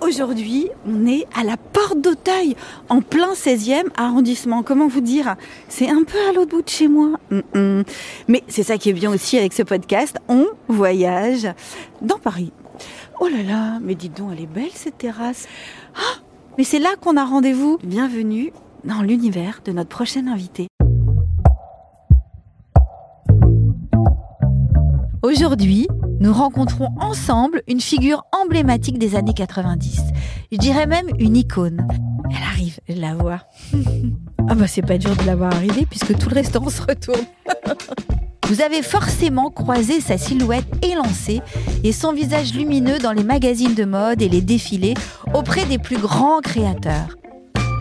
Aujourd'hui, on est à la Porte d'Auteuil, en plein 16e arrondissement. Comment vous dire ? C'est un peu à l'autre bout de chez moi. Mais c'est ça qui est bien aussi avec ce podcast. On voyage dans Paris. Oh là là, mais dites donc, elle est belle cette terrasse. Ah, mais c'est là qu'on a rendez-vous. Bienvenue dans l'univers de notre prochaine invitée. Aujourd'hui, nous rencontrons ensemble une figure emblématique des années 90. Je dirais même une icône. Elle arrive, je la vois. Ah bah c'est pas dur de la voir arriver puisque tout le restaurant se retourne. Vous avez forcément croisé sa silhouette élancée et son visage lumineux dans les magazines de mode et les défilés auprès des plus grands créateurs.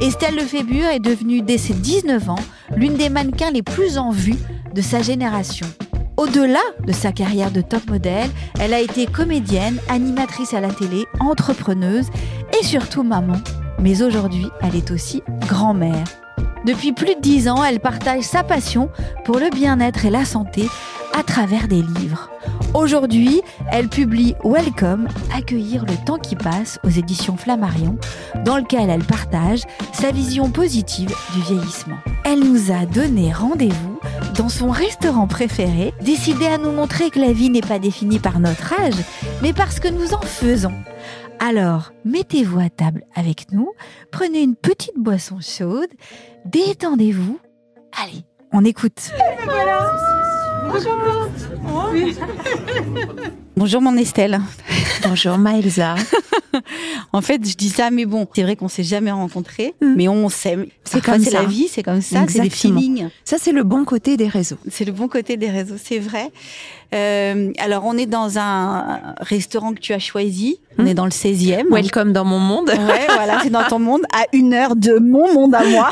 Estelle Lefébure est devenue, dès ses 19 ans, l'une des mannequins les plus en vue de sa génération. Au-delà de sa carrière de top modèle, elle a été comédienne, animatrice à la télé, entrepreneuse et surtout maman. Mais aujourd'hui, elle est aussi grand-mère. Depuis plus de 10 ans, elle partage sa passion pour le bien-être et la santé à travers des livres. Aujourd'hui, elle publie Welcome, accueillir le temps qui passe aux éditions Flammarion, dans lequel elle partage sa vision positive du vieillissement. Elle nous a donné rendez-vous dans son restaurant préféré, décidé à nous montrer que la vie n'est pas définie par notre âge, mais par ce que nous en faisons. Alors, mettez-vous à table avec nous, prenez une petite boisson chaude, détendez-vous. Allez, on écoute. Voilà. Bonjour mon Estelle. Bonjour Maëlsa. En fait, je dis ça, mais bon, c'est vrai qu'on s'est jamais rencontrés, mais on s'aime. C'est comme ça. C'est la vie, c'est comme ça, exactement. C'est des feelings. Ça, c'est le bon côté des réseaux. C'est le bon côté des réseaux, c'est vrai. Alors, on est dans un restaurant que tu as choisi. On est dans le 16e. Welcome dans mon monde. Ouais, voilà, c'est dans ton monde, à 1 heure de mon monde à moi.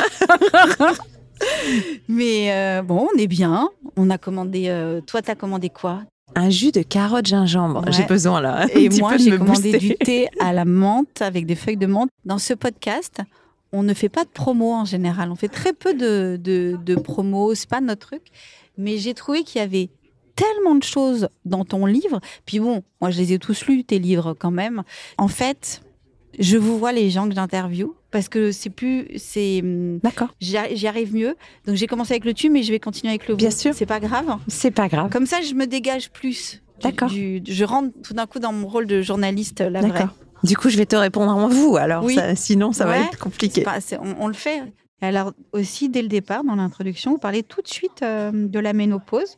Mais bon, on est bien. On a commandé. Toi, t'as commandé quoi ? Un jus de carotte gingembre. Ouais. J'ai besoin là. Et moi, j'ai commandé du thé à la menthe avec des feuilles de menthe. Dans ce podcast, on ne fait pas de promo en général. On fait très peu de promos. C'est pas notre truc. Mais j'ai trouvé qu'il y avait tellement de choses dans ton livre. Puis bon, moi, je les ai tous lus, tes livres quand même. En fait, je vous vois les gens que j'interviewe parce que D'accord. J'y arrive mieux. Donc j'ai commencé avec le tu, mais je vais continuer avec le vous. Bien sûr. C'est pas grave. C'est pas grave. Comme ça, je me dégage plus. D'accord. Je rentre tout d'un coup dans mon rôle de journaliste, la vraie. D'accord. Du coup, je vais te répondre en vous. Alors, oui. Sinon, ça va être compliqué. On le fait. Alors aussi, dès le départ, dans l'introduction, vous parlez tout de suite de la ménopause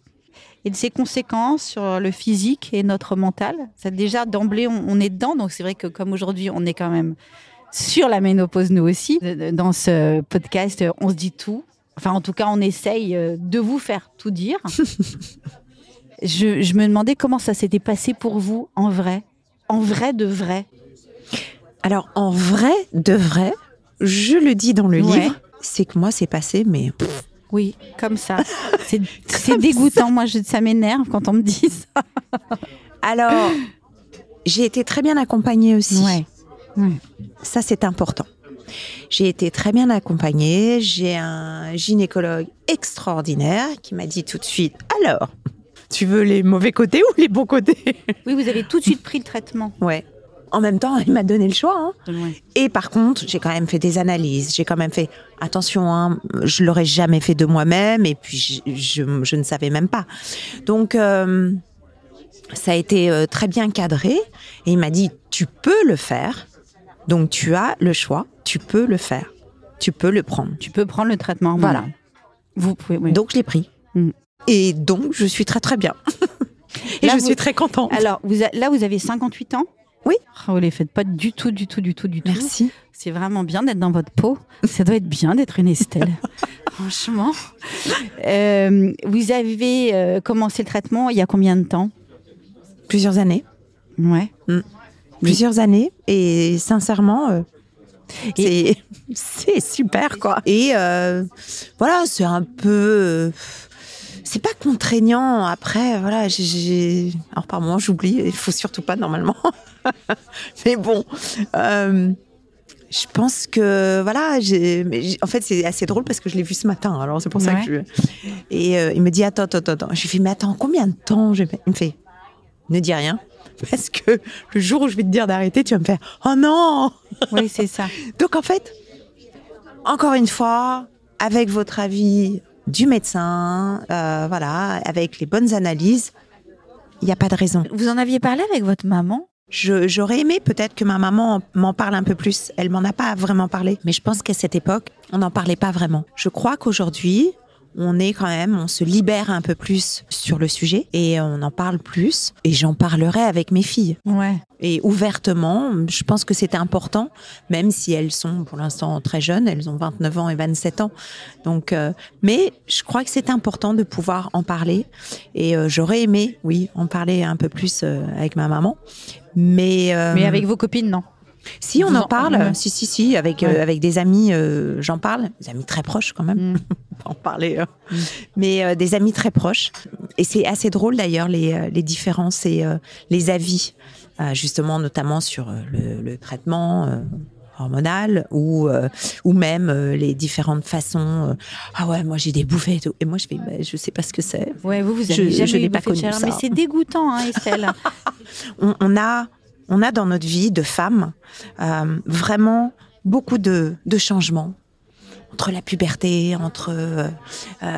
et de ses conséquences sur le physique et notre mental. Ça, déjà, d'emblée, on est dedans. Donc, c'est vrai que comme aujourd'hui, on est quand même sur la ménopause, nous aussi. Dans ce podcast, on se dit tout. Enfin, en tout cas, on essaye de vous faire tout dire. Je me demandais comment ça s'était passé pour vous, en vrai de vrai. Alors, en vrai de vrai, je le dis dans le livre, c'est que moi, c'est passé, mais... Oui, comme ça. C'est dégoûtant. Ça. Moi, ça m'énerve quand on me dit ça. Alors, j'ai été très bien accompagnée aussi. Ouais. Ça, c'est important. J'ai été très bien accompagnée. J'ai un gynécologue extraordinaire qui m'a dit tout de suite, alors, tu veux les mauvais côtés ou les bons côtés ? Oui, vous avez tout de suite pris le traitement. Ouais. En même temps, il m'a donné le choix. Hein. Ouais. Et par contre, j'ai quand même fait des analyses. J'ai quand même fait attention. Hein, je l'aurais jamais fait de moi-même. Et puis, je ne savais même pas. Donc, ça a été très bien cadré. Et il m'a dit, tu peux le faire. Donc, tu as le choix. Tu peux le faire. Tu peux le prendre. Tu peux prendre le traitement. Voilà. Vous pouvez. Oui. Donc, je l'ai pris. Et donc, je suis très, très bien. Et là, je suis très contente. Alors, là, vous avez 58 ans ? Oui. Oh, vous les faites pas du tout. Merci. C'est vraiment bien d'être dans votre peau. Ça doit être bien d'être une Estelle. Franchement. Vous avez commencé le traitement il y a combien de temps ? Plusieurs années. Ouais. Plusieurs années. Et sincèrement, c'est super, quoi. Et voilà, c'est un peu... c'est pas contraignant. Après, voilà, alors par moment, j'oublie. Il faut surtout pas, normalement. Mais bon, je pense que, voilà, en fait, c'est assez drôle parce que je l'ai vu ce matin. Alors, c'est pour ça que Et il me dit, attends. Je lui fais, mais attends, combien de temps ? Il me fait, ne dis rien. Parce que le jour où je vais te dire d'arrêter, tu vas me faire « Oh non !» Oui, c'est ça. Donc en fait, encore une fois, avec votre avis du médecin, voilà, avec les bonnes analyses, il n'y a pas de raison. Vous en aviez parlé avec votre maman? J'aurais aimé peut-être que ma maman m'en parle un peu plus. Elle m'en a pas vraiment parlé. Mais je pense qu'à cette époque, on n'en parlait pas vraiment. Je crois qu'aujourd'hui, on se libère un peu plus sur le sujet et on en parle plus. Et j'en parlerai avec mes filles. Ouais. Et ouvertement, je pense que c'est important, même si elles sont pour l'instant très jeunes, elles ont 29 ans et 27 ans. Donc, mais je crois que c'est important de pouvoir en parler. Et j'aurais aimé, oui, en parler un peu plus avec ma maman. Mais avec vos copines, non? Si, on en parle. Si, avec des amis, j'en parle. Des amis très proches quand même. On va en parler. Mais des amis très proches. Et c'est assez drôle d'ailleurs, les différences et les avis. Justement, notamment sur le traitement hormonal ou même les différentes façons. Ah ouais, moi j'ai des bouffées et tout. Et moi je fais, je sais pas ce que c'est. Ouais, vous avez jamais eu de bouffée de chaleur, mais c'est dégoûtant, hein, Estelle. on a dans notre vie de femmes vraiment beaucoup de changements. Entre la puberté,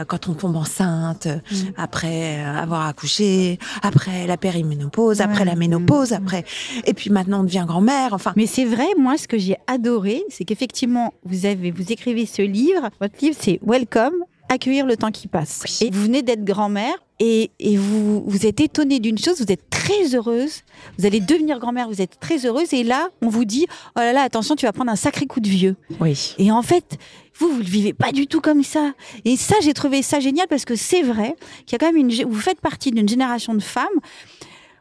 quand on tombe enceinte, après avoir accouché, après la périménopause, après la ménopause, après, et puis maintenant on devient grand-mère. Enfin. Mais c'est vrai, moi, ce que j'ai adoré, c'est qu'effectivement, vous écrivez ce livre. Votre livre, c'est Welcome, accueillir le temps qui passe. Oui. Et vous venez d'être grand-mère. Et vous êtes étonnée d'une chose, vous êtes très heureuse, vous allez devenir grand-mère, vous êtes très heureuse, et là, on vous dit, oh là là, attention, tu vas prendre un sacré coup de vieux. Oui. Et en fait, vous le vivez pas du tout comme ça. Et ça, j'ai trouvé ça génial, parce que c'est vrai qu'il y a quand même vous faites partie d'une génération de femmes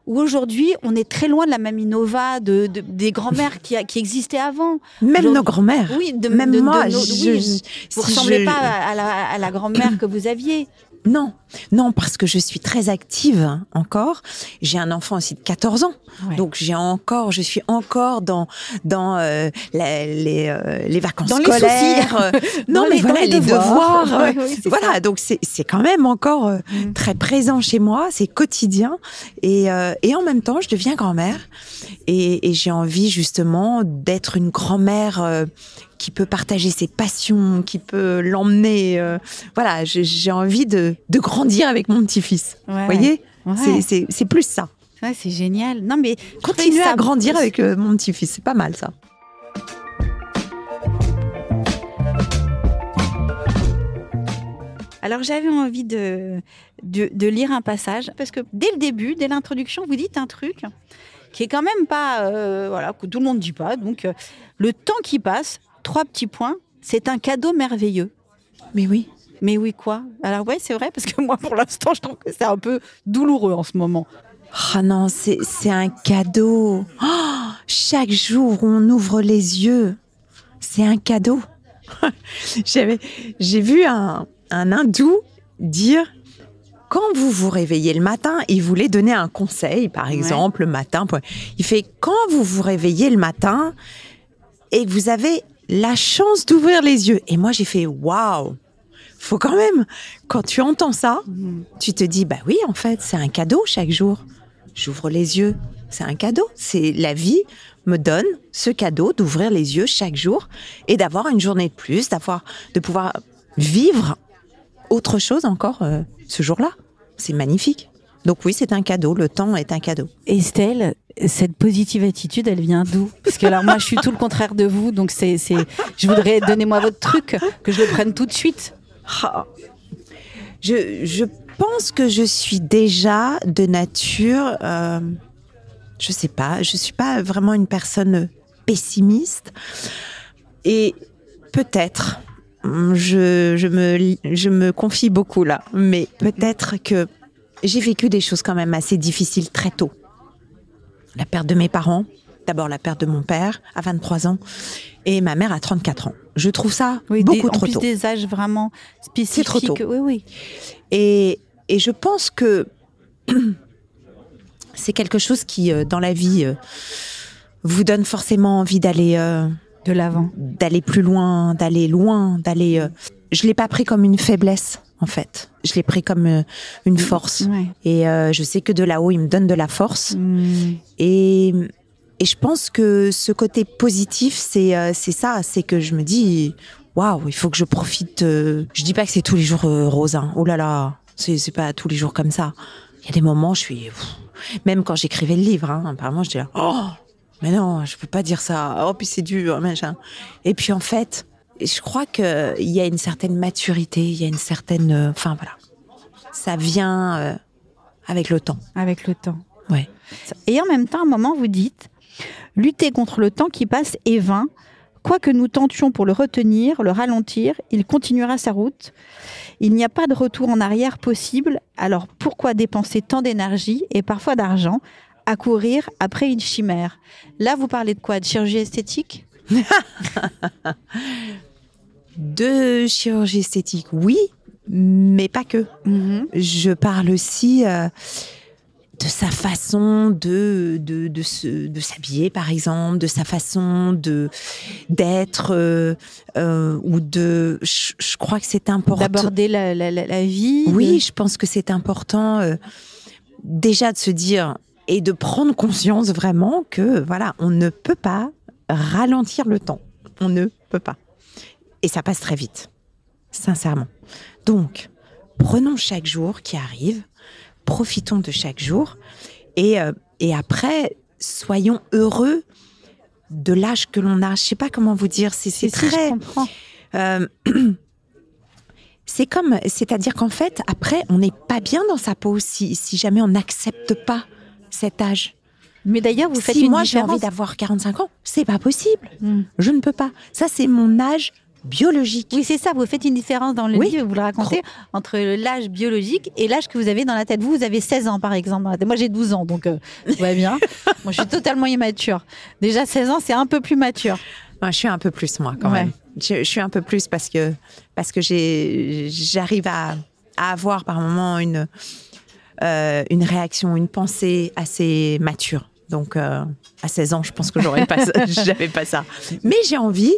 où aujourd'hui, on est très loin de la Mamie Nova, des grand-mères qui existaient avant. Même nos grand-mères. Oui, même moi. Vous ne ressemblez pas à la grand-mère que vous aviez. Non, parce que je suis très active encore. J'ai un enfant aussi de 14 ans. Ouais. Donc je suis encore dans les vacances scolaires. Les devoirs. Voilà, donc c'est quand même encore très présent chez moi, c'est quotidien. Et en même temps, je deviens grand-mère. Et j'ai envie justement d'être une grand-mère qui peut partager ses passions, qui peut l'emmener. Voilà, j'ai envie de grandir avec mon petit-fils. Vous voyez, c'est plus ça. Ouais, c'est génial. Non, mais continuer à grandir avec mon petit-fils, c'est pas mal ça. Alors j'avais envie de lire un passage, parce que dès le début, dès l'introduction, vous dites un truc qui est quand même pas, que tout le monde ne dit pas. Donc, le temps qui passe, 3 petits points, c'est un cadeau merveilleux. Mais oui. Mais oui, quoi? Alors ouais, c'est vrai, parce que moi, pour l'instant, je trouve que c'est un peu douloureux en ce moment. Ah non, c'est un cadeau. Oh, chaque jour, on ouvre les yeux. C'est un cadeau. J'ai vu un hindou dire... Quand vous vous réveillez le matin, il voulait donner un conseil, par exemple, le matin. Il fait, quand vous vous réveillez le matin et que vous avez la chance d'ouvrir les yeux. Et moi, j'ai fait, waouh, faut quand même, quand tu entends ça, tu te dis, bah oui, en fait, c'est un cadeau chaque jour. J'ouvre les yeux, c'est un cadeau. C'est la vie me donne ce cadeau d'ouvrir les yeux chaque jour et d'avoir une journée de plus, de pouvoir vivre autre chose encore ce jour-là. C'est magnifique. Donc oui, c'est un cadeau. Le temps est un cadeau. Estelle, cette positive attitude, elle vient d'où? Parce que alors moi, je suis tout le contraire de vous. Donc je voudrais, donnez-moi votre truc, que je le prenne tout de suite. Je pense que je suis déjà de nature... je sais pas. Je suis pas vraiment une personne pessimiste. Et peut-être... Je me confie beaucoup là, mais peut-être que j'ai vécu des choses quand même assez difficiles très tôt. La perte de mes parents, d'abord la perte de mon père à 23 ans et ma mère à 34 ans. Je trouve ça beaucoup trop tôt. En plus des âges vraiment spécifiques. C'est trop tôt. Oui. Et je pense que c'est quelque chose qui, dans la vie, vous donne forcément envie d'aller... de l'avant. D'aller plus loin, d'aller loin, d'aller... Je l'ai pas pris comme une faiblesse, en fait. Je l'ai pris comme une force. Ouais. Et je sais que de là-haut, il me donne de la force. Mmh. Et je pense que ce côté positif, c'est ça. C'est que je me dis, waouh, il faut que je profite. Je dis pas que c'est tous les jours rose. Hein. Oh là là, c'est pas tous les jours comme ça. Il y a des moments, je suis... Même quand j'écrivais le livre, hein, apparemment, je dis là, oh, mais non, je peux pas dire ça. Oh, puis c'est dur, machin. Et puis en fait, je crois qu'il y a une certaine maturité, il y a une certaine... Enfin, voilà. Ça vient avec le temps. Avec le temps. Ouais. Et en même temps, à un moment, vous dites, lutter contre le temps qui passe est vain. Quoi que nous tentions pour le retenir, le ralentir, il continuera sa route. Il n'y a pas de retour en arrière possible. Alors pourquoi dépenser tant d'énergie et parfois d'argent à courir après une chimère? Là, vous parlez de quoi? De chirurgie esthétique? De chirurgie esthétique, oui, mais pas que. Mmh. Je parle aussi de sa façon de s'habiller, par exemple, de sa façon d'être, ou de... Je crois que c'est important. D'aborder la vie. Oui, je pense que c'est important déjà de se dire et de prendre conscience vraiment que, voilà, on ne peut pas ralentir le temps. On ne peut pas. Et ça passe très vite, sincèrement. Donc, prenons chaque jour qui arrive, profitons de chaque jour et après, soyons heureux de l'âge que l'on a. Je ne sais pas comment vous dire, c'est très... Je comprends. C'est-à-dire qu'en fait, après, on n'est pas bien dans sa peau si jamais on n'accepte pas cet âge. Mais d'ailleurs, vous faites si une moi j'ai différence. envie d'avoir 45 ans, c'est pas possible. Mm. Je ne peux pas. Ça, c'est mon âge biologique. Oui, c'est ça. Vous faites une différence dans le Oui. livre, vous le racontez, entre l'âge biologique et l'âge que vous avez dans la tête. Vous avez 16 ans, par exemple. Dans la tête. Moi, j'ai 12 ans, donc tout va bien. Moi, je suis totalement immature. Déjà, 16 ans, c'est un peu plus mature. Je suis un peu plus, moi, quand même. Je suis un peu plus parce que j'arrive à avoir par moments une réaction, une pensée assez mature. Donc, à 16 ans, je pense que j'avais pas ça. Mais j'ai envie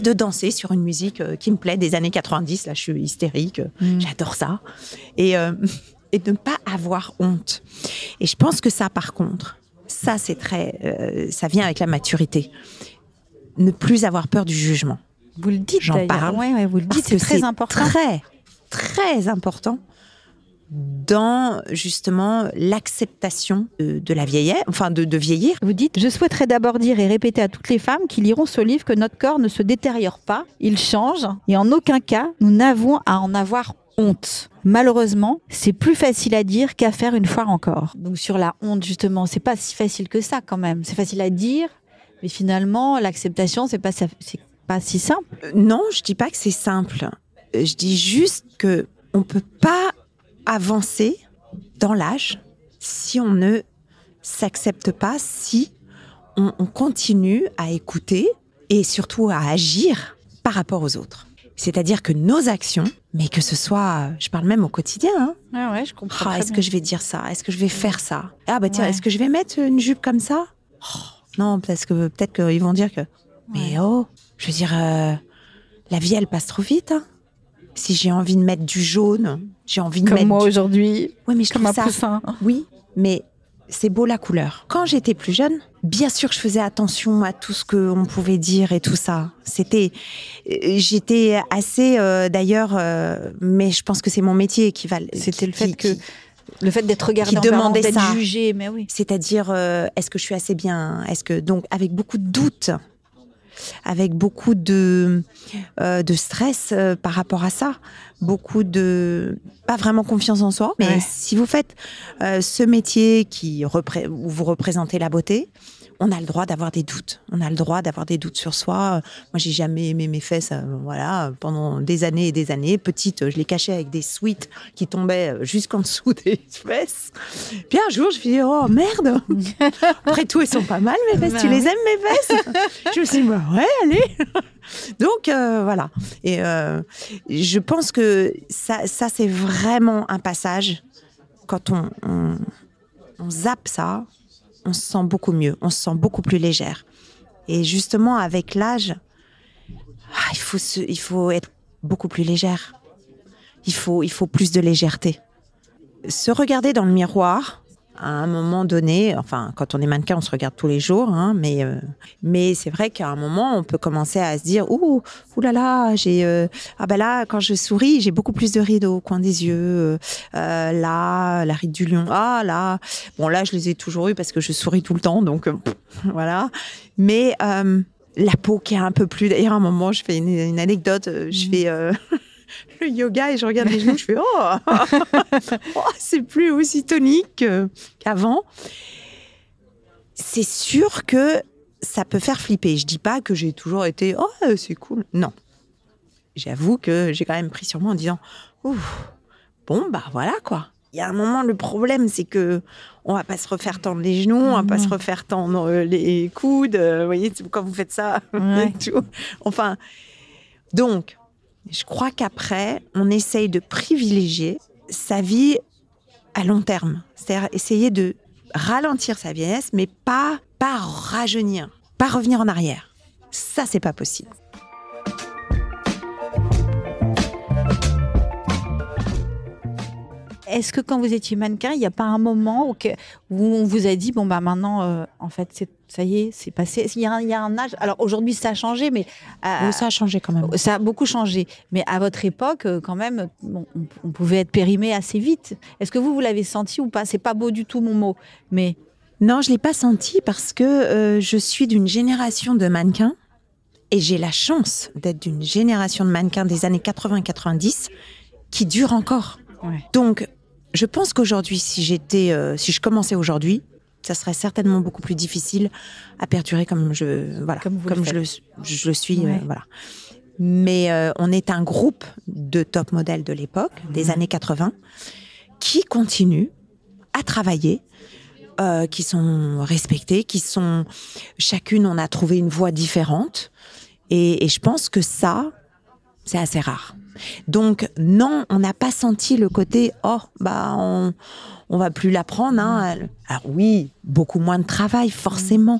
de danser sur une musique qui me plaît des années 90. Là, je suis hystérique. J'adore ça. Et de ne pas avoir honte. Et je pense que ça, par contre, ça, c'est ça vient avec la maturité. Ne plus avoir peur du jugement. Vous le dites, j'en parle. Ouais, vous le dites, c'est très important. Très, très important dans justement l'acceptation de la vieillesse, enfin de vieillir. Vous dites, je souhaiterais d'abord dire et répéter à toutes les femmes qui liront ce livre que notre corps ne se détériore pas, il change et en aucun cas nous n'avons à en avoir honte. Malheureusement, c'est plus facile à dire qu'à faire une fois encore. Donc sur la honte justement, c'est pas si facile que ça quand même. C'est facile à dire, mais finalement l'acceptation c'est pas si simple. Non, je dis pas que c'est simple. Je dis juste que on peut pas avancer dans l'âge si on ne s'accepte pas, si on continue à écouter et surtout à agir par rapport aux autres. C'est-à-dire que nos actions, mais que ce soit, je parle même au quotidien, hein. Ah ouais, je comprends. Est-ce que je vais dire ça? Est-ce que je vais faire ça? Ah bah tiens, Ouais. est-ce que je vais mettre une jupe comme ça? Non, parce que peut-être qu'ils vont dire que... Mais je veux dire, la vie, elle passe trop vite, hein. Si j'ai envie de mettre du jaune, j'ai envie de comme mettre... moi aujourd'hui, Oui, mais je comme trouve un ça... poussin. Oui, mais c'est beau la couleur. Quand j'étais plus jeune, bien sûr que je faisais attention à tout ce qu'on pouvait dire et tout ça. J'étais assez, d'ailleurs, mais je pense que c'est mon métier qui va... C'était le fait d'être regardé en demandait permanence, ça. d'être jugé, mais oui. C'est-à-dire, est-ce que je suis assez bien? Donc, avec beaucoup de doutes, avec beaucoup de stress par rapport à ça, beaucoup de pas vraiment confiance en soi. Mais si vous faites ce métier où vous représentez la beauté, on a le droit d'avoir des doutes. On a le droit d'avoir des doutes sur soi. Moi, j'ai jamais aimé mes fesses, pendant des années et des années. Petite, je les cachais avec des sweats qui tombaient jusqu'en dessous des fesses. Puis un jour, je me suis dit, oh merde. Après tout, elles sont pas mal mes fesses. Tu les aimes mes fesses? Je me suis dit, ouais, allez. Donc voilà. Et je pense que ça c'est vraiment un passage. Quand on zappe ça, on se sent beaucoup mieux, on se sent beaucoup plus légère. Et justement, avec l'âge, il faut être beaucoup plus légère. il faut plus de légèreté. Se regarder dans le miroir, à un moment donné, enfin, quand on est mannequin, on se regarde tous les jours, hein, mais c'est vrai qu'à un moment, on peut commencer à se dire, ouh là là, là, quand je souris, j'ai beaucoup plus de rides au coin des yeux, là, la ride du lion, là, bon, là, je les ai toujours eues parce que je souris tout le temps, donc, voilà. Mais, la peau qui est un peu plus, d'ailleurs, à un moment, je fais une anecdote, je fais, le yoga et je regarde les genoux, je fais c'est plus aussi tonique qu'avant. C'est sûr que ça peut faire flipper. Je dis pas que j'ai toujours été c'est cool. Non. J'avoue que j'ai quand même pris sur moi en disant bon bah voilà quoi. Il y a un moment, le problème c'est que on va pas se refaire tendre les genoux, on va pas se refaire tendre les coudes. Vous voyez quand vous faites ça, tout. Enfin donc. Je crois qu'après, on essaye de privilégier sa vie à long terme. C'est-à-dire essayer de ralentir sa vieillesse, mais pas rajeunir, pas revenir en arrière. Ça, c'est pas possible. Est-ce que quand vous étiez mannequin, il n'y a pas un moment où on vous a dit, bon, bah maintenant, en fait, ça y est, c'est passé. Il y a un âge. Alors aujourd'hui, ça a changé, mais. Oui, ça a changé quand même. Ça a beaucoup changé. Mais à votre époque, quand même, on pouvait être périmé assez vite. Est-ce que vous l'avez senti ou pas? C'est pas beau du tout, mon mot. Mais. Non, je ne l'ai pas senti parce que je suis d'une génération de mannequins et j'ai la chance d'être d'une génération de mannequins des années 80-90 qui dure encore. Ouais. Donc, je pense qu'aujourd'hui, si je commençais aujourd'hui, ça serait certainement beaucoup plus difficile à perdurer comme je le suis. Ouais. Voilà. Mais on est un groupe de top modèles de l'époque, des années 80, qui continuent à travailler, qui sont respectés, chacune, on a trouvé une voie différente. Et je pense que ça, c'est assez rare. Donc non, on n'a pas senti le côté on va plus l'apprendre. Hein. Alors oui, beaucoup moins de travail forcément,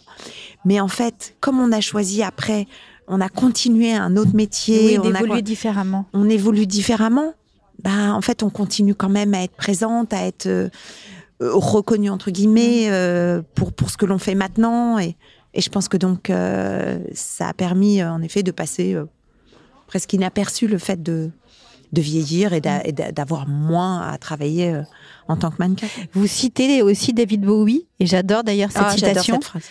mais en fait, comme on a choisi après, on a continué un autre métier, on évolue différemment. On évolue différemment. En fait, on continue quand même à être présente, à être reconnue entre guillemets pour ce que l'on fait maintenant. Et je pense que donc ça a permis en effet de passer presque inaperçu le fait de vieillir et d'avoir moins à travailler en tant que mannequin. Vous citez aussi David Bowie, et j'adore d'ailleurs cette citation. J'adore cette phrase.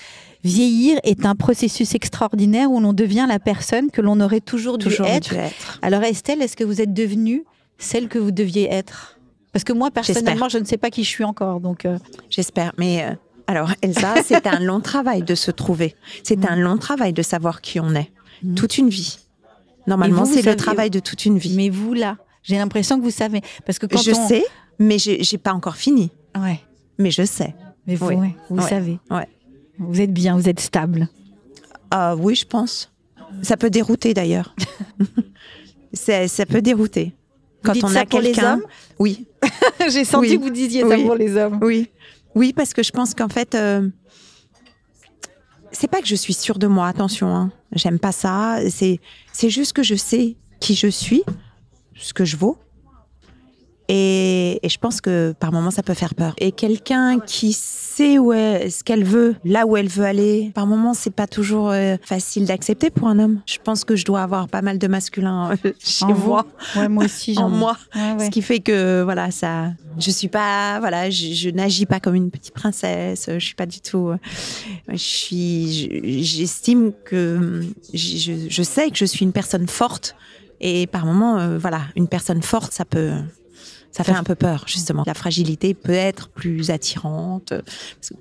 Vieillir est un processus extraordinaire où l'on devient la personne que l'on aurait toujours dû être. Alors Estelle, est-ce que vous êtes devenue celle que vous deviez être? Parce que moi, personnellement, je ne sais pas qui je suis encore. Donc J'espère, mais alors Elsa, c'est un long travail de se trouver. C'est un long travail de savoir qui on est. Toute une vie. Normalement, c'est le travail de toute une vie. Mais vous, là, j'ai l'impression que vous savez. Parce que je sais, mais j'ai pas encore fini. Ouais. Mais je sais. Mais vous, vous savez. Ouais. Vous êtes bien, vous êtes stable. Oui, je pense. Ça peut dérouter, d'ailleurs. Ça peut dérouter. Quand on a quelqu'un. Oui. J'ai senti que vous disiez ça pour les hommes. Oui, parce que je pense qu'en fait... c'est pas que je suis sûre de moi, attention, hein. J'aime pas ça. C'est juste que je sais qui je suis, ce que je vaux. Et je pense que par moments, ça peut faire peur. Et quelqu'un qui sait ce qu'elle veut, là où elle veut aller, par moments, c'est pas toujours facile d'accepter pour un homme. Je pense que je dois avoir pas mal de masculin chez moi. Ouais, moi aussi, en moi. Ouais. Ce qui fait que, voilà, ça, je suis pas, voilà, je n'agis pas comme une petite princesse. Je suis pas du tout, j'estime que, je sais que je suis une personne forte. Et par moments, voilà, une personne forte, ça fait un peu peur, justement. La fragilité peut être plus attirante,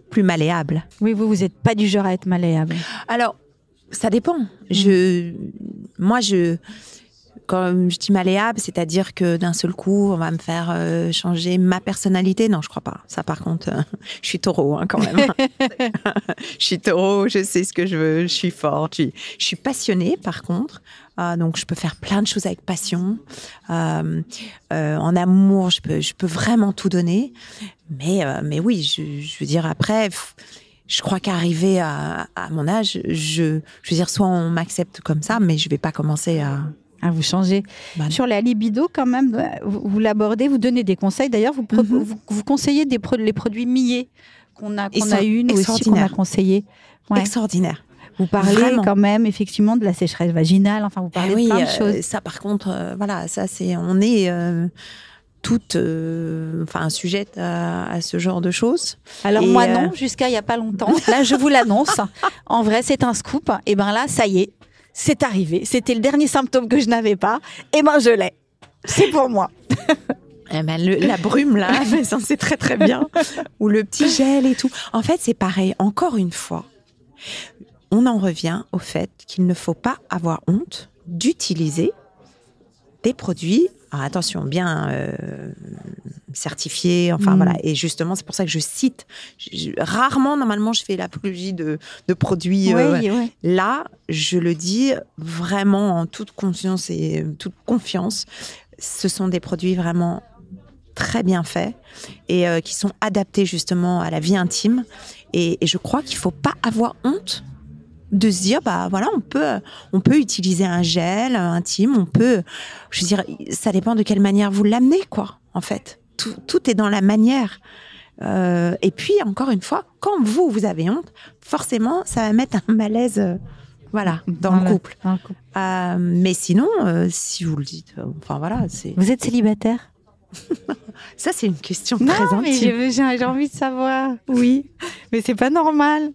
plus malléable. Oui, vous n'êtes pas du genre à être malléable. Alors, ça dépend. Quand je dis malléable, c'est-à-dire que d'un seul coup, on va me faire changer ma personnalité. Non, je crois pas. Ça, par contre, je suis taureau, hein, quand même. Je suis taureau, je sais ce que je veux, je suis forte. Je suis passionnée, par contre. Donc, je peux faire plein de choses avec passion. En amour, je peux vraiment tout donner. Mais oui, je veux dire, après, je crois qu'arrivé à mon âge, je veux dire, soit on m'accepte comme ça, mais je vais pas commencer à Ah, vous changez. Sur la libido, quand même, vous l'abordez, vous donnez des conseils. D'ailleurs, vous conseillez les produits millés qu'on a eu, nous aussi, qu'on a conseillé. Ouais. Extraordinaire. Vous parlez quand même, effectivement, de la sécheresse vaginale. Enfin, vous parlez de plein de choses. Ça, par contre, voilà, ça, on est toutes sujettes à ce genre de choses. Alors, moi, non, jusqu'à il n'y a pas longtemps. Là, je vous l'annonce. En vrai, c'est un scoop. Et bien là, ça y est. C'est arrivé. C'était le dernier symptôme que je n'avais pas. Et ben, je l'ai. C'est pour moi. La brume, là, c'est très, très bien. Ou le petit gel et tout. En fait, c'est pareil. Encore une fois, on en revient au fait qu'il ne faut pas avoir honte d'utiliser des produits, alors attention, bien certifiés, voilà. Et justement, c'est pour ça que je cite. Rarement, normalement, je fais l'apologie de produits. Là, je le dis vraiment en toute conscience et toute confiance. Ce sont des produits vraiment très bien faits et qui sont adaptés justement à la vie intime. Et je crois qu'il ne faut pas avoir honte de se dire, on peut utiliser un gel intime, ça dépend de quelle manière vous l'amenez, quoi, en fait. Tout est dans la manière. Et puis, encore une fois, quand vous avez honte, forcément, ça va mettre un malaise, dans le couple. Mais sinon, si vous le dites, c'est... Vous êtes célibataire ? Ça, c'est une question très intime. Mais j'ai envie de savoir. Oui, mais c'est pas normal.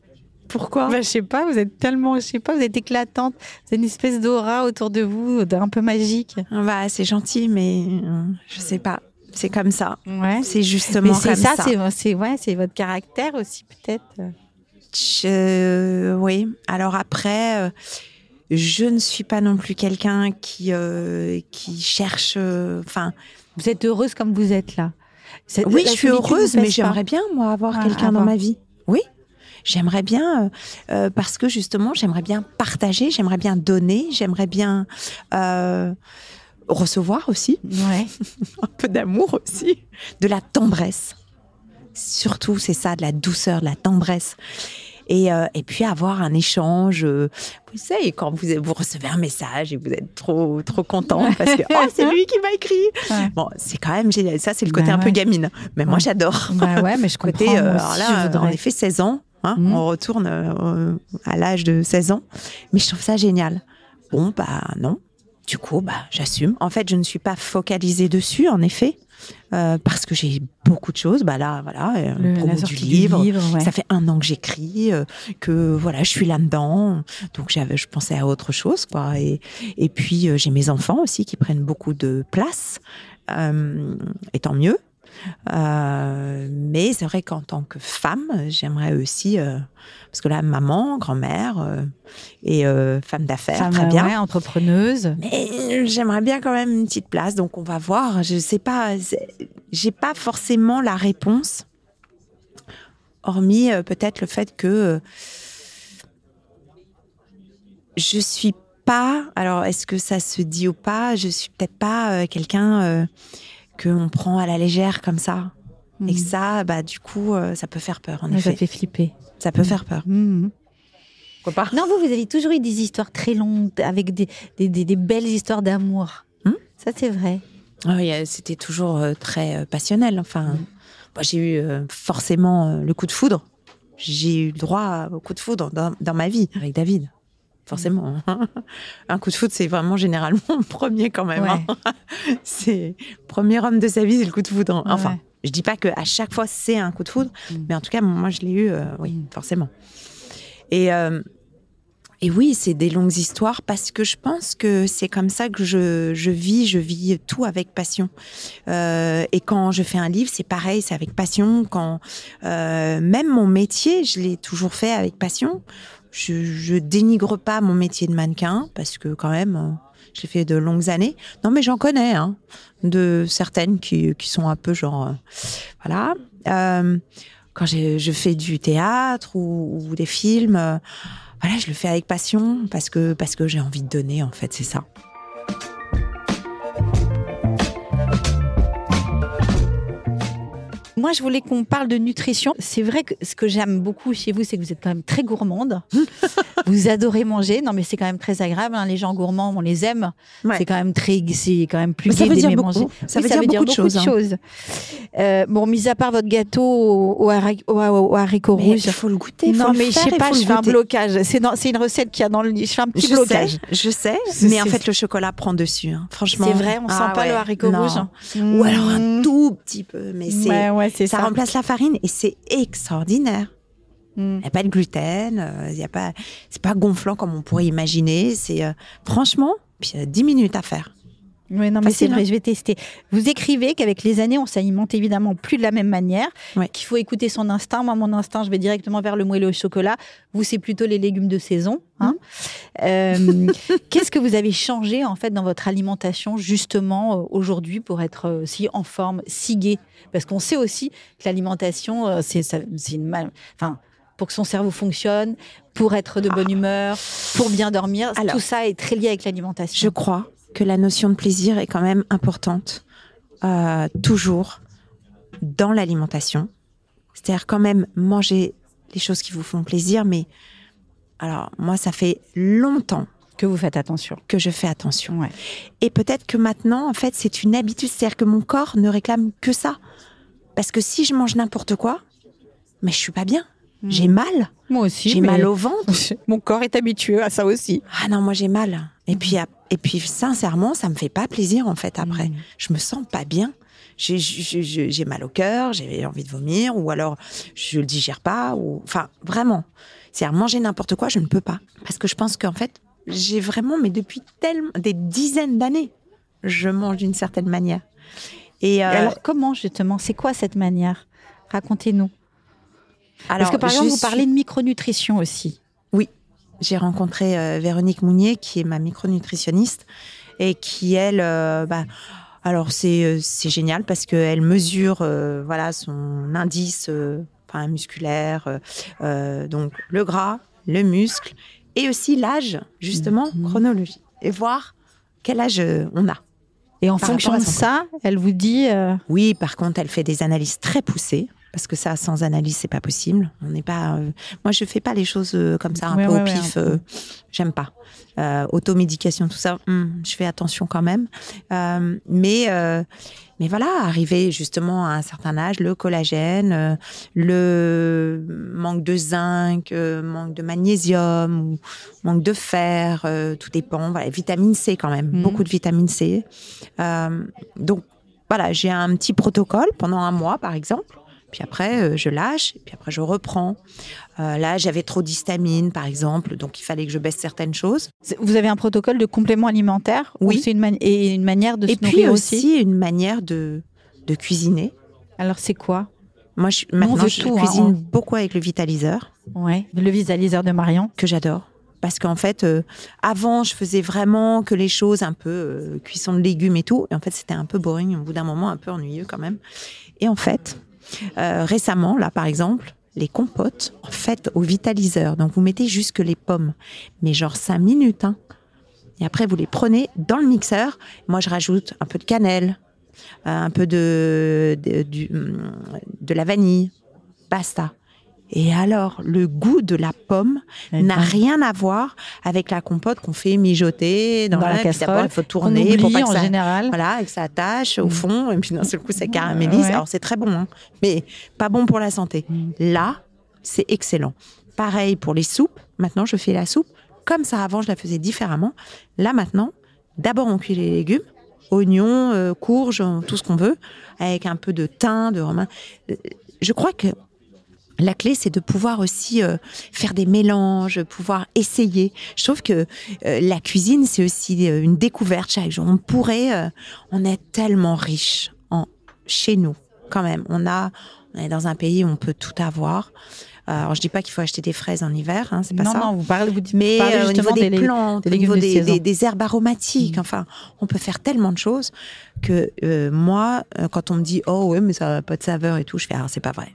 Pourquoi ? Je sais pas, vous êtes éclatante. C'est une espèce d'aura autour de vous, un peu magique. C'est gentil, mais je sais pas. C'est comme ça. Ouais. C'est justement comme ça. C'est votre caractère aussi, peut-être. Oui. Alors après, je ne suis pas non plus quelqu'un qui cherche... Vous êtes heureuse comme vous êtes là. Oui, je suis heureuse, mais j'aimerais bien, moi, avoir quelqu'un dans ma vie. Oui. J'aimerais bien, parce que justement, j'aimerais bien partager, j'aimerais bien donner, j'aimerais bien recevoir aussi. Ouais. Un peu d'amour aussi. De la tendresse. Surtout, c'est ça, de la douceur, de la tendresse. Et puis avoir un échange. Vous savez, quand vous recevez un message et vous êtes trop content parce que c'est lui qui m'a écrit. Ouais. Bon, c'est quand même génial. Ça, c'est le côté un peu gamine. Mais moi, j'adore. Mais je comprends. Alors là, en effet, 16 ans. On retourne à l'âge de 16 ans. Mais je trouve ça génial. Bon, non. Du coup, j'assume. En fait, je ne suis pas focalisée dessus, en effet. Parce que j'ai beaucoup de choses. Promo du livre. Ça fait 1 an que j'écris, que je suis là-dedans. Donc, je pensais à autre chose, quoi. Et puis, j'ai mes enfants aussi qui prennent beaucoup de place. Et tant mieux. Mais c'est vrai qu'en tant que femme, j'aimerais aussi, parce que là, maman, grand-mère et femme d'affaires, très bien. Ouais, entrepreneuse. Mais j'aimerais bien quand même une petite place, donc on va voir. Je sais pas, j'ai pas forcément la réponse, hormis peut-être le fait que je suis pas. Alors, est-ce que ça se dit ou pas ? Je suis peut-être pas quelqu'un qu'on prend à la légère comme ça. Et que ça, du coup, ça peut faire peur, en effet. Ça fait flipper. Ça peut faire peur. Pourquoi pas ? Non, vous avez toujours eu des histoires très longues, avec des belles histoires d'amour. Ça, c'est vrai. Oui, c'était toujours très passionnel. J'ai eu forcément le coup de foudre. J'ai eu le droit au coup de foudre dans ma vie, avec David. Forcément. Un coup de foudre, c'est vraiment généralement le premier quand même. Ouais. C'est le premier homme de sa vie, c'est le coup de foudre. Je dis pas qu'à chaque fois, c'est un coup de foudre, mais en tout cas, moi, je l'ai eu, forcément. Et oui, c'est des longues histoires parce que je pense que c'est comme ça que je vis tout avec passion. Et quand je fais un livre, c'est pareil, c'est avec passion. Quand même mon métier, je l'ai toujours fait avec passion. Je dénigre pas mon métier de mannequin parce que quand même, je l'ai fait de longues années. Non, mais j'en connais, de certaines qui sont un peu genre, voilà. Quand je fais du théâtre ou des films, je le fais avec passion parce que j'ai envie de donner, en fait, c'est ça. moi, je voulais qu'on parle de nutrition. C'est vrai que ce que j'aime beaucoup chez vous, c'est que vous êtes quand même très gourmande. Vous adorez manger. Non, mais c'est quand même très agréable. Hein. Les gens gourmands, on les aime. Ouais. C'est quand même plus gai d'aimer manger. Ça veut dire beaucoup de choses. Bon, mis à part votre gâteau aux haricots rouges. Il faut le goûter. Non, mais je sais pas, je fais un blocage. C'est une recette qu'il y a dans le livre. Je fais un petit blocage. Je sais, mais en fait, le chocolat prend dessus. Hein. Franchement. C'est vrai, on sent pas le haricot rouge. Ou alors un tout petit peu, mais ça remplace la farine et c'est extraordinaire. Il n'y a pas de gluten, c'est pas gonflant comme on pourrait imaginer. C'est franchement, puis 10 minutes à faire. Oui, non, mais c'est vrai, je vais tester. Vous écrivez qu'avec les années, on s'alimente évidemment plus de la même manière, qu'il faut écouter son instinct. Moi, mon instinct, je vais directement vers le moelleux au chocolat. Vous, c'est plutôt les légumes de saison. Hein. Qu'est-ce que vous avez changé en fait dans votre alimentation justement aujourd'hui pour être si en forme, si gai? Parce qu'on sait aussi que l'alimentation, c'est pour que son cerveau fonctionne, pour être de bonne humeur, pour bien dormir, tout ça est très lié avec l'alimentation. Je crois que la notion de plaisir est quand même importante, toujours, dans l'alimentation. C'est-à-dire quand même manger les choses qui vous font plaisir, mais alors moi, ça fait longtemps que vous faites attention. Que je fais attention. Ouais. Et peut-être que maintenant, en fait, c'est une habitude, c'est-à-dire que mon corps ne réclame que ça. Parce que si je mange n'importe quoi, mais je suis pas bien. J'ai mal. Moi aussi. J'ai mal au ventre. Mon corps est habitué à ça aussi. Ah non, moi j'ai mal. Et puis sincèrement, ça me fait pas plaisir en fait après. Je me sens pas bien. J'ai mal au cœur, j'ai envie de vomir, ou alors je le digère pas, enfin vraiment. C'est-à-dire manger n'importe quoi, je ne peux pas. Parce que je pense qu'en fait, j'ai vraiment, mais depuis des dizaines d'années, je mange d'une certaine manière. Et alors comment justement? C'est quoi cette manière? Racontez-nous. Parce que par exemple, vous parlez de micronutrition aussi. Oui, j'ai rencontré Véronique Mounier, qui est ma micronutritionniste, et qui, elle, alors c'est génial parce qu'elle mesure son indice musculaire, donc le gras, le muscle, et aussi l'âge, justement, chronologie, et voir quel âge on a. Et en fonction de ça, elle vous dit... Oui, par contre, elle fait des analyses très poussées. Parce que ça, sans analyse, c'est pas possible. On n'est pas. Moi, je fais pas les choses comme ça, un peu au pif. J'aime pas. Automédication, tout ça. Je fais attention quand même. Mais voilà, arriver justement à un certain âge, le collagène, le manque de zinc, manque de magnésium, ou manque de fer, tout dépend. Voilà, vitamine C quand même, beaucoup de vitamine C. Donc voilà, j'ai un petit protocole pendant un mois, par exemple. Puis après, je lâche, et puis après, je reprends. Là, j'avais trop d'histamine, par exemple, donc il fallait que je baisse certaines choses. Vous avez un protocole de complément alimentaire? Oui. Ou c'est une manière de se nourrir puis aussi une manière de cuisiner. Alors, c'est quoi? Moi, je cuisine beaucoup avec le vitaliseur. Ouais, le vitaliseur de Marion. Que j'adore. Parce qu'en fait, avant, je faisais vraiment que les choses un peu cuisson de légumes et tout. Et en fait, c'était un peu boring, au bout d'un moment, un peu ennuyeux quand même. Et en fait... récemment, là, par exemple, les compotes, en fait, au vitaliseur. Donc, vous mettez juste les pommes, mais genre 5 minutes. Hein. Et après, vous les prenez dans le mixeur. Moi, je rajoute un peu de cannelle, un peu de la vanille. Basta. Et alors, le goût de la pomme n'a rien à voir avec la compote qu'on fait mijoter dans la casserole. Il faut tourner pour pas que ça, général. Voilà, et que ça attache au fond. Et puis d'un seul coup, ça caramélise. Ouais. Alors, c'est très bon, hein, mais pas bon pour la santé. Là, c'est excellent. Pareil pour les soupes. Maintenant, je fais la soupe. Comme ça, avant, je la faisais différemment. Là, maintenant, d'abord, on cuit les légumes. Oignons, courges, tout ce qu'on veut. Avec un peu de thym, de romarin. Je crois que la clé, c'est de pouvoir aussi faire des mélanges, pouvoir essayer. Je trouve que la cuisine, c'est aussi une découverte chaque jour. On est tellement riche chez nous, quand même. On est dans un pays où on peut tout avoir. Alors, je dis pas qu'il faut acheter des fraises en hiver, hein, c'est pas ça. Non, vous parlez au niveau des plantes, au niveau des herbes aromatiques, enfin, on peut faire tellement de choses que moi, quand on me dit « Oh ouais, mais ça n'a pas de saveur et tout », je fais « Ah, c'est pas vrai.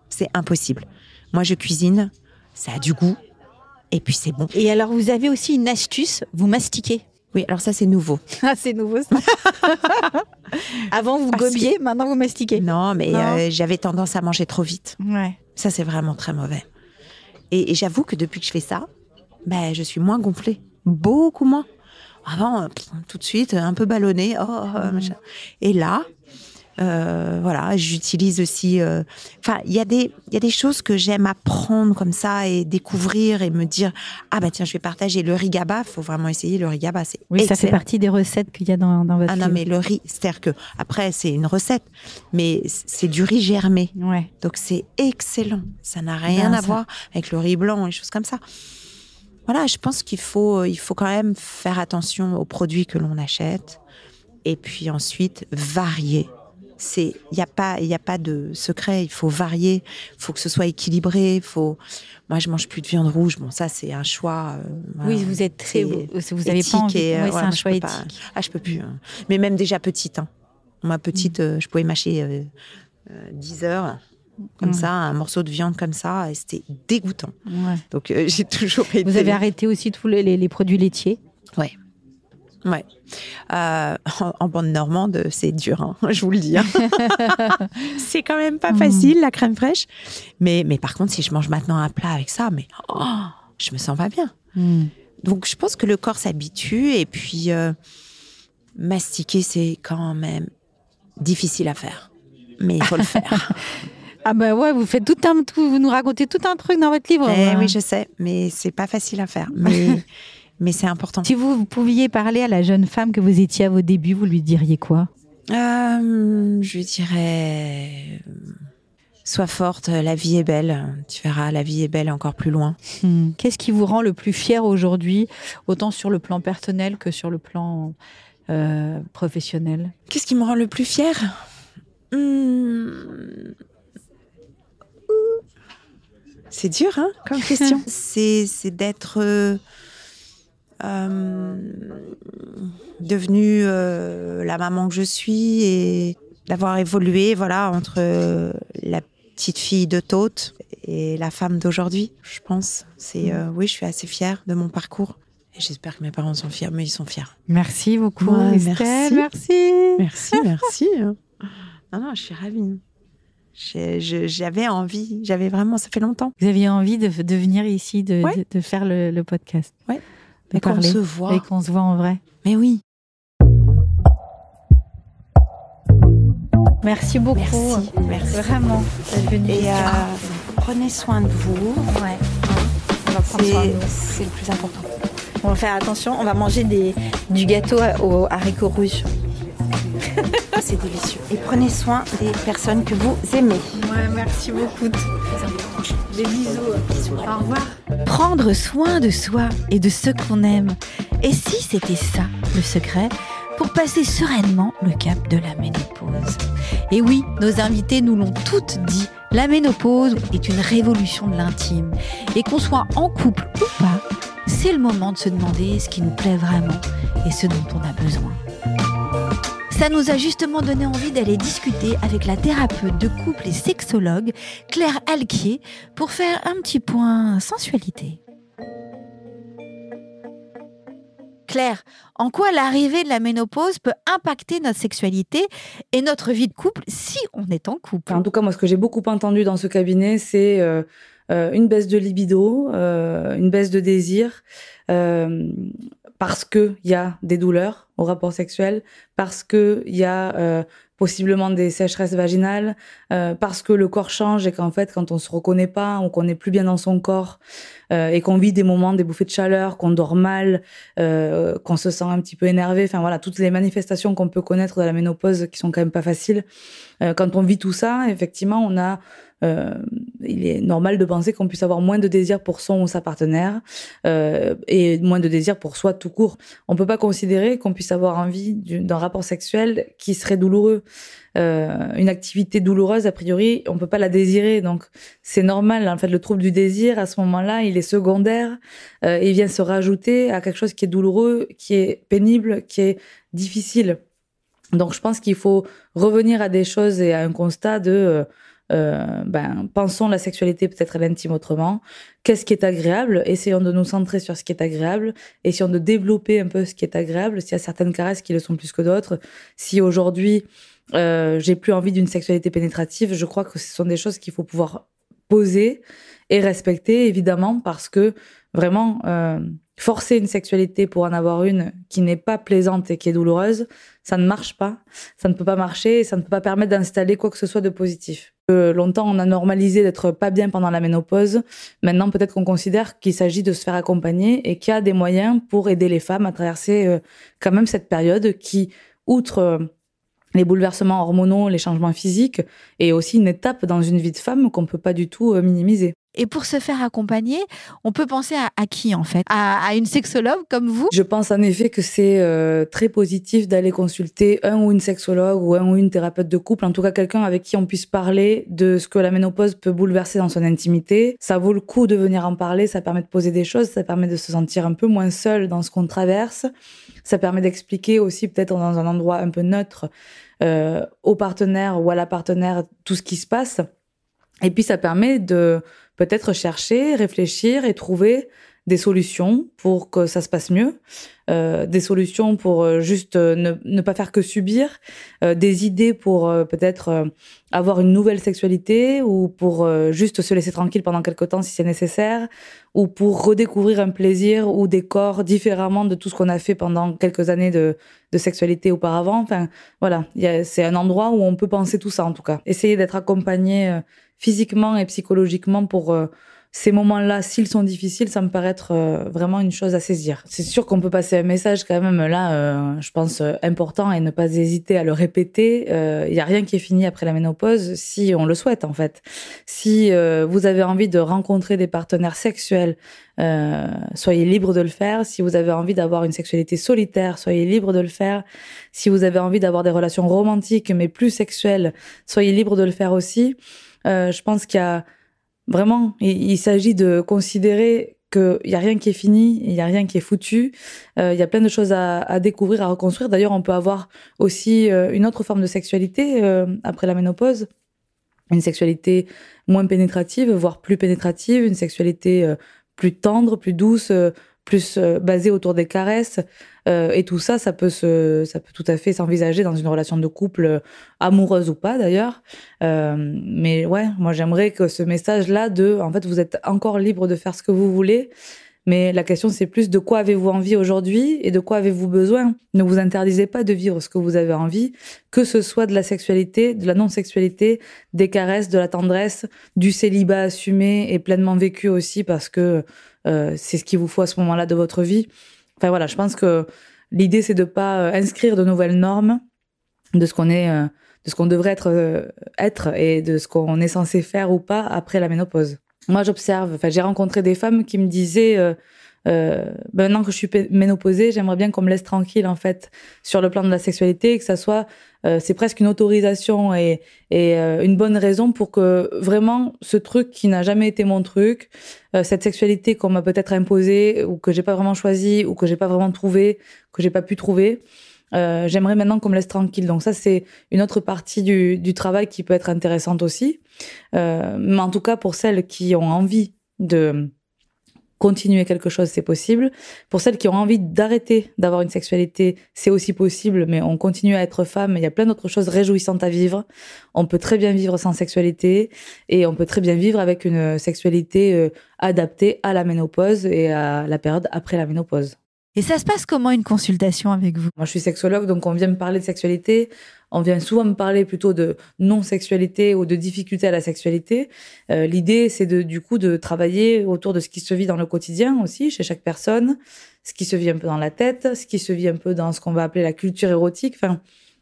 C'est impossible. Moi, je cuisine, ça a du goût, et puis c'est bon. » Et alors, vous avez aussi une astuce, vous mastiquez. Oui, alors ça, c'est nouveau. Ah, c'est nouveau, ça. Avant, vous gobiez, maintenant, vous mastiquez. Non, mais j'avais tendance à manger trop vite. Ouais. Ça, c'est vraiment très mauvais. Et j'avoue que depuis que je fais ça, je suis moins gonflée. Beaucoup moins. Avant, tout de suite, un peu ballonnée. Machin. Et là, voilà, j'utilise aussi... Enfin, il y a des choses que j'aime apprendre comme ça et découvrir et me dire « Ah tiens, je vais partager le riz GABA. » Il faut vraiment essayer le riz GABA, c'est excellent. Ça fait partie des recettes qu'il y a dans votre livre. Non, mais le riz, c'est-à-dire que après, c'est une recette, mais c'est du riz germé. Ouais. Donc, c'est excellent. Ça n'a rien à voir avec le riz blanc et des choses comme ça. Voilà, je pense qu'il faut quand même faire attention aux produits que l'on achète et puis ensuite varier. Il y a pas de secret, il faut varier, il faut que ce soit équilibré, moi je mange plus de viande rouge, bon ça c'est un choix. Oui, vous êtes vous avez pas envie. C'est un choix éthique. Je peux plus. Mais même déjà petite. Moi petite, je pouvais mâcher 10 heures. Comme ça, un morceau de viande comme ça, et c'était dégoûtant. Ouais. Donc, j'ai toujours été... Vous avez arrêté aussi tous les produits laitiers ? Ouais. En bande normande, c'est dur, je vous le dis. C'est quand même pas facile, la crème fraîche. Mais par contre, si je mange maintenant un plat avec ça, je me sens pas bien. Donc, je pense que le corps s'habitue, et puis mastiquer, c'est quand même difficile à faire. Mais il faut le faire. Ah ouais, vous faites vous nous racontez tout un truc dans votre livre. Oui, je sais, mais c'est pas facile à faire. Mais c'est important. Si vous pouviez parler à la jeune femme que vous étiez à vos débuts, vous lui diriez quoi ? Je lui dirais sois forte, la vie est belle. Tu verras, la vie est belle encore plus loin. Qu'est-ce qui vous rend le plus fier aujourd'hui, autant sur le plan personnel que sur le plan professionnel ? Qu'est-ce qui me rend le plus fier ? C'est dur, comme question. C'est d'être devenue la maman que je suis et d'avoir évolué, voilà, entre la petite fille de Tôte et la femme d'aujourd'hui, je pense. Oui, je suis assez fière de mon parcours. Et j'espère que mes parents sont fiers, mais ils sont fiers. Merci beaucoup, Estelle. Merci. Non, je suis ravie. J'avais envie, ça fait longtemps. Vous aviez envie de venir ici, de faire le podcast. Oui, et qu'on se voit. Et qu'on se voit en vrai. Mais oui. Merci beaucoup. Merci. Vraiment, d'être venue. Et prenez soin de vous. Ouais. On va prendre soin de nous. C'est le plus important. On va faire attention, on va manger du gâteau aux haricots rouges. C'est délicieux. Et prenez soin des personnes que vous aimez. Ouais, merci beaucoup. Des bisous. Au revoir. Prendre soin de soi et de ceux qu'on aime. Et si c'était ça, le secret, pour passer sereinement le cap de la ménopause ? Et oui, nos invités nous l'ont toutes dit, la ménopause est une révolution de l'intime. Et qu'on soit en couple ou pas, c'est le moment de se demander ce qui nous plaît vraiment et ce dont on a besoin. Ça nous a justement donné envie d'aller discuter avec la thérapeute de couple et sexologue Claire Alquier pour faire un petit point sensualité. Claire, en quoi l'arrivée de la ménopause peut impacter notre sexualité et notre vie de couple si on est en couple ? En tout cas, moi, ce que j'ai beaucoup entendu dans ce cabinet, c'est une baisse de libido, une baisse de désir, parce qu'il y a des douleurs au rapport sexuel, parce qu'il y a possiblement des sécheresses vaginales, parce que le corps change et qu'en fait, quand on se reconnaît pas ou qu'on n'est plus bien dans son corps et qu'on vit des moments, des bouffées de chaleur, qu'on dort mal, qu'on se sent un petit peu énervé, enfin voilà, toutes les manifestations qu'on peut connaître de la ménopause qui sont quand même pas faciles. Quand on vit tout ça, effectivement, on a il est normal de penser qu'on puisse avoir moins de désir pour son ou sa partenaire et moins de désir pour soi tout court. On peut pas considérer qu'on puisse avoir envie d'un rapport sexuel qui serait douloureux. Une activité douloureuse, a priori, on peut pas la désirer. Donc, c'est normal. En fait, le trouble du désir, à ce moment-là, il est secondaire. Il vient se rajouter à quelque chose qui est douloureux, qui est pénible, qui est difficile. Donc, je pense qu'il faut revenir à des choses et à un constat de pensons la sexualité peut-être l'intime autrement. Qu'est-ce qui est agréable? Essayons de nous centrer sur ce qui est agréable. Essayons de développer un peu ce qui est agréable. S'il y a certaines caresses qui le sont plus que d'autres. Si aujourd'hui, j'ai plus envie d'une sexualité pénétrative, je crois que ce sont des choses qu'il faut pouvoir poser et respecter, évidemment, parce que vraiment, forcer une sexualité pour en avoir une qui n'est pas plaisante et qui est douloureuse, ça ne marche pas. Ça ne peut pas marcher et ça ne peut pas permettre d'installer quoi que ce soit de positif. Longtemps, on a normalisé d'être pas bien pendant la ménopause. Maintenant, peut-être qu'on considère qu'il s'agit de se faire accompagner et qu'il y a des moyens pour aider les femmes à traverser quand même cette période qui, outre les bouleversements hormonaux, les changements physiques, est aussi une étape dans une vie de femme qu'on ne peut pas du tout minimiser. Et pour se faire accompagner, on peut penser à qui en fait? À une sexologue comme vous? Je pense en effet que c'est très positif d'aller consulter un ou une sexologue ou un ou une thérapeute de couple, en tout cas quelqu'un avec qui on puisse parler de ce que la ménopause peut bouleverser dans son intimité. Ça vaut le coup de venir en parler, ça permet de poser des choses, ça permet de se sentir un peu moins seul dans ce qu'on traverse. Ça permet d'expliquer aussi peut-être dans un endroit un peu neutre au partenaire ou à la partenaire tout ce qui se passe. Et puis ça permet de peut-être chercher, réfléchir et trouver des solutions pour que ça se passe mieux, des solutions pour juste ne pas faire que subir, des idées pour peut-être avoir une nouvelle sexualité ou pour juste se laisser tranquille pendant quelque temps si c'est nécessaire, ou pour redécouvrir un plaisir ou des corps différemment de tout ce qu'on a fait pendant quelques années de sexualité auparavant. Enfin, voilà, c'est un endroit où on peut penser tout ça en tout cas. Essayer d'être accompagné physiquement et psychologiquement pour ces moments-là, s'ils sont difficiles, ça me paraît être vraiment une chose à saisir. C'est sûr qu'on peut passer un message quand même là, je pense, important et ne pas hésiter à le répéter. Il n'y a rien qui est fini après la ménopause si on le souhaite en fait. Si vous avez envie de rencontrer des partenaires sexuels, soyez libre de le faire. Si vous avez envie d'avoir une sexualité solitaire, soyez libre de le faire. Si vous avez envie d'avoir des relations romantiques mais plus sexuelles, soyez libre de le faire aussi. Je pense qu'il y a vraiment, il s'agit de considérer qu'il n'y a rien qui est fini, il n'y a rien qui est foutu. Il y a plein de choses à découvrir, à reconstruire. D'ailleurs, on peut avoir aussi une autre forme de sexualité après la ménopause. Une sexualité moins pénétrative, voire plus pénétrative. Une sexualité plus tendre, plus douce, plus basée autour des caresses. Et tout ça, ça peut tout à fait s'envisager dans une relation de couple, amoureuse ou pas d'ailleurs. Mais ouais, moi j'aimerais que ce message-là en fait, vous êtes encore libre de faire ce que vous voulez, mais la question c'est plus de quoi avez-vous envie aujourd'hui et de quoi avez-vous besoin. Ne vous interdisez pas de vivre ce que vous avez envie, que ce soit de la sexualité, de la non-sexualité, des caresses, de la tendresse, du célibat assumé et pleinement vécu aussi parce que c'est ce qu'il vous faut à ce moment-là de votre vie. Enfin voilà, je pense que l'idée c'est de pas inscrire de nouvelles normes de ce qu'on est, de ce qu'on devrait être et de ce qu'on est censé faire ou pas après la ménopause. Moi, j'observe. J'ai rencontré des femmes qui me disaient maintenant que je suis ménopausée, j'aimerais bien qu'on me laisse tranquille en fait sur le plan de la sexualité et que ça soit c'est presque une autorisation et une bonne raison pour que vraiment ce truc qui n'a jamais été mon truc, cette sexualité qu'on m'a peut-être imposée ou que j'ai pas vraiment choisie ou que j'ai pas vraiment trouvé, que j'ai pas pu trouver, j'aimerais maintenant qu'on me laisse tranquille. Donc ça, c'est une autre partie du travail qui peut être intéressante aussi. Mais en tout cas, pour celles qui ont envie de continuer quelque chose, c'est possible. Pour celles qui ont envie d'arrêter d'avoir une sexualité, c'est aussi possible, mais on continue à être femme. Il y a plein d'autres choses réjouissantes à vivre. On peut très bien vivre sans sexualité et on peut très bien vivre avec une sexualité adaptée à la ménopause et à la période après la ménopause. Et ça se passe comment une consultation avec vous? Moi, je suis sexologue, donc on vient me parler de sexualité. On vient souvent me parler plutôt de non-sexualité ou de difficultés à la sexualité. L'idée, c'est du coup de travailler autour de ce qui se vit dans le quotidien aussi, chez chaque personne, ce qui se vit un peu dans la tête, ce qui se vit un peu dans ce qu'on va appeler la culture érotique. Enfin,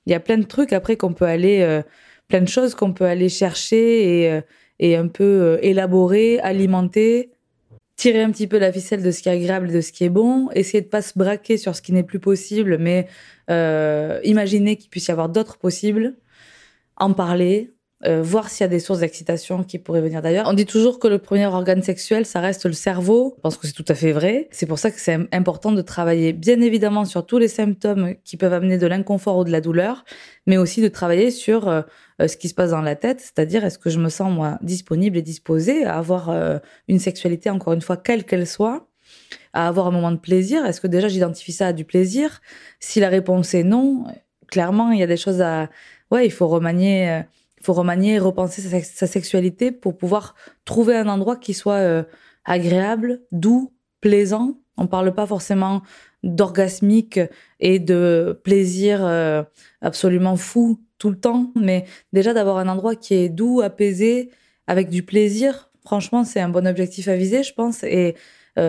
il y a plein de trucs après qu'on peut aller, plein de choses qu'on peut aller chercher et un peu élaborer, alimenter, tirer un petit peu la ficelle de ce qui est agréable et de ce qui est bon, essayer de pas se braquer sur ce qui n'est plus possible, mais imaginer qu'il puisse y avoir d'autres possibles, en parler, voir s'il y a des sources d'excitation qui pourraient venir d'ailleurs. On dit toujours que le premier organe sexuel, ça reste le cerveau. Je pense que c'est tout à fait vrai. C'est pour ça que c'est important de travailler bien évidemment sur tous les symptômes qui peuvent amener de l'inconfort ou de la douleur, mais aussi de travailler sur ce qui se passe dans la tête, c'est-à-dire est-ce que je me sens moi disponible et disposée à avoir une sexualité, encore une fois, quelle qu'elle soit, à avoir un moment de plaisir. Est-ce que déjà j'identifie ça à du plaisir? Si la réponse est non, clairement il y a des choses à... Ouais, il faut remanier, repenser sa sexualité pour pouvoir trouver un endroit qui soit agréable, doux, plaisant. On parle pas forcément d'orgasmique et de plaisir absolument fou tout le temps, mais déjà d'avoir un endroit qui est doux, apaisé, avec du plaisir. Franchement, c'est un bon objectif à viser, je pense. Et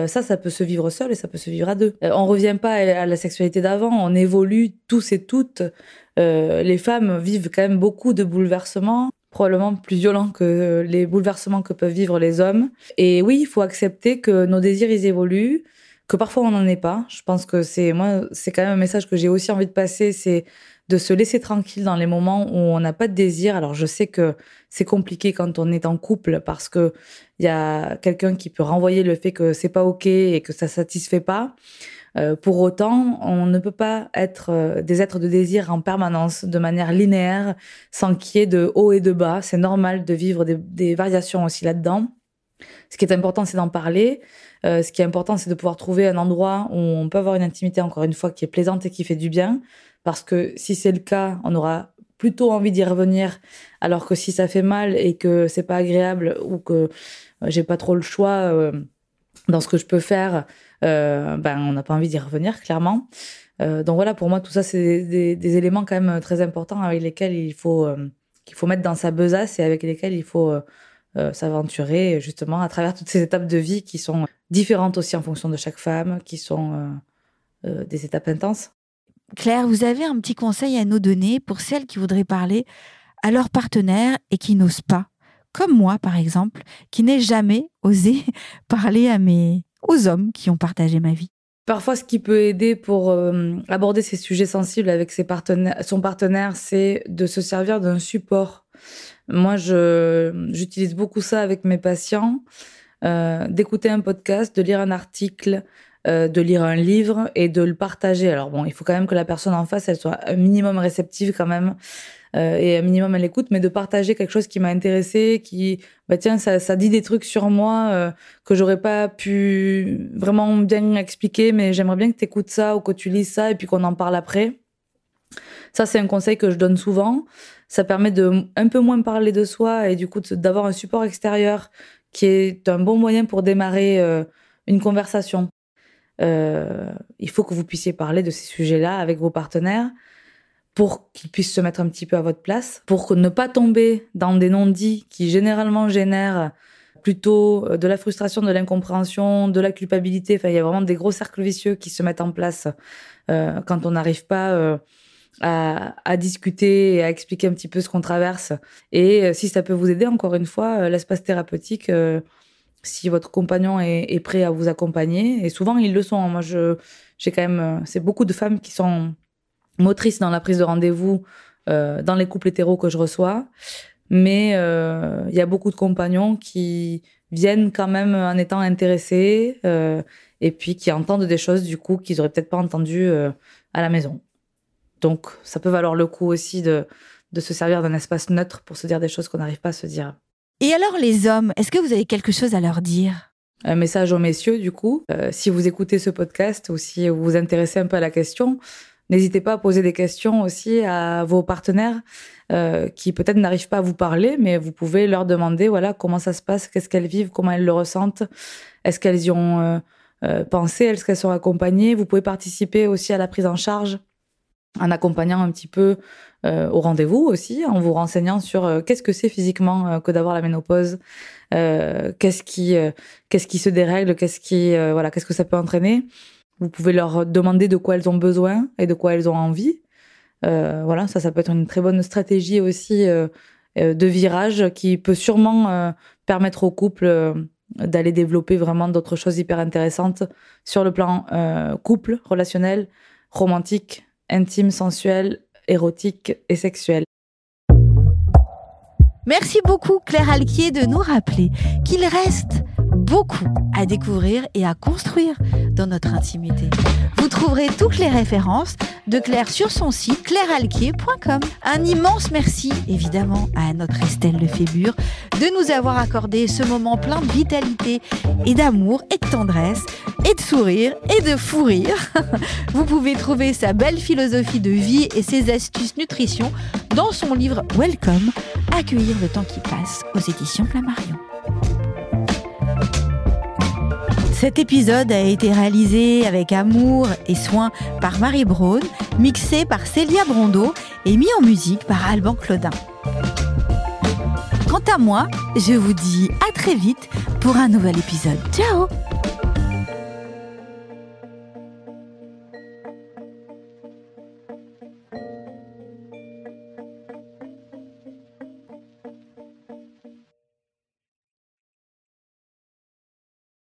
ça peut se vivre seul et ça peut se vivre à deux. On revient pas à la sexualité d'avant, on évolue tous et toutes. Les femmes vivent quand même beaucoup de bouleversements, probablement plus violents que les bouleversements que peuvent vivre les hommes. Et oui, il faut accepter que nos désirs, ils évoluent, que parfois on n'en est pas. Je pense que c'est quand même un message que j'ai aussi envie de passer, c'est de se laisser tranquille dans les moments où on n'a pas de désir. Alors je sais que c'est compliqué quand on est en couple parce que il y a quelqu'un qui peut renvoyer le fait que c'est pas OK et que ça satisfait pas. Pour autant, on ne peut pas être des êtres de désir en permanence, de manière linéaire, sans qu'il y ait de haut et de bas. C'est normal de vivre des variations aussi là-dedans. Ce qui est important, c'est d'en parler. Ce qui est important, c'est de pouvoir trouver un endroit où on peut avoir une intimité, encore une fois, qui est plaisante et qui fait du bien. Parce que si c'est le cas, on aura plutôt envie d'y revenir. Alors que si ça fait mal et que c'est pas agréable ou que j'ai pas trop le choix dans ce que je peux faire, on n'a pas envie d'y revenir, clairement. Donc voilà, pour moi, tout ça, c'est des éléments quand même très importants avec lesquels qu'il faut mettre dans sa besace et avec lesquels il faut s'aventurer, justement, à travers toutes ces étapes de vie qui sont différentes aussi en fonction de chaque femme, qui sont des étapes intenses. Claire, vous avez un petit conseil à nous donner pour celles qui voudraient parler à leur partenaire et qui n'osent pas, comme moi par exemple, qui n'ai jamais osé parler aux hommes qui ont partagé ma vie. Parfois, ce qui peut aider pour aborder ces sujets sensibles avec son partenaire, c'est de se servir d'un support. Moi, j'utilise beaucoup ça avec mes patients, d'écouter un podcast, de lire un article, de lire un livre et de le partager. Alors bon, il faut quand même que la personne en face, elle soit un minimum réceptive quand même, et un minimum à l'écoute, mais de partager quelque chose qui m'a intéressée, qui, tiens, ça dit des trucs sur moi que j'aurais pas pu vraiment bien expliquer, mais j'aimerais bien que tu écoutes ça ou que tu lises ça et puis qu'on en parle après. Ça, c'est un conseil que je donne souvent. Ça permet de un peu moins parler de soi et du coup d'avoir un support extérieur qui est un bon moyen pour démarrer une conversation. Il faut que vous puissiez parler de ces sujets-là avec vos partenaires pour qu'ils puissent se mettre un petit peu à votre place, pour ne pas tomber dans des non-dits qui généralement génèrent plutôt de la frustration, de l'incompréhension, de la culpabilité. Enfin, il y a vraiment des gros cercles vicieux qui se mettent en place quand on n'arrive pas à discuter et à expliquer un petit peu ce qu'on traverse. Et si ça peut vous aider, encore une fois, l'espace thérapeutique, si votre compagnon est prêt à vous accompagner, et souvent ils le sont. Moi, j'ai quand même, c'est beaucoup de femmes qui sont motrices dans la prise de rendez-vous dans les couples hétéros que je reçois, mais il y a beaucoup de compagnons qui viennent quand même en étant intéressés et puis qui entendent des choses du coup qu'ils auraient peut-être pas entendues à la maison. Donc ça peut valoir le coup aussi de se servir d'un espace neutre pour se dire des choses qu'on n'arrive pas à se dire. Et alors les hommes, est-ce que vous avez quelque chose à leur dire ? Un message aux messieurs, du coup. Si vous écoutez ce podcast ou si vous vous intéressez un peu à la question, n'hésitez pas à poser des questions aussi à vos partenaires qui peut-être n'arrivent pas à vous parler, mais vous pouvez leur demander voilà, comment ça se passe, qu'est-ce qu'elles vivent, comment elles le ressentent, est-ce qu'elles y ont pensé, est-ce qu'elles sont accompagnées. Vous pouvez participer aussi à la prise en charge en accompagnant un petit peu au rendez-vous aussi, en vous renseignant sur qu'est-ce que c'est physiquement que d'avoir la ménopause, qu'est-ce qui se dérègle, qu'est-ce que ça peut entraîner. Vous pouvez leur demander de quoi elles ont besoin et de quoi elles ont envie. Ça peut être une très bonne stratégie aussi de virage qui peut sûrement permettre au couple d'aller développer vraiment d'autres choses hyper intéressantes sur le plan couple, relationnel, romantique, intime, sensuel, érotique et sexuel. Merci beaucoup Claire Alquier de nous rappeler qu'il reste beaucoup à découvrir et à construire dans notre intimité. Vous trouverez toutes les références de Claire sur son site clairealquier.com. Un immense merci évidemment à notre Estelle Lefébure de nous avoir accordé ce moment plein de vitalité et d'amour et de tendresse et de sourire et de fou rire. Vous pouvez trouver sa belle philosophie de vie et ses astuces nutrition dans son livre Welcome, Accueillir le temps qui passe aux éditions Flammarion. Cet épisode a été réalisé avec amour et soin par Marie Braun, mixé par Célia Brondeau et mis en musique par Alban Claudin. Quant à moi, je vous dis à très vite pour un nouvel épisode. Ciao!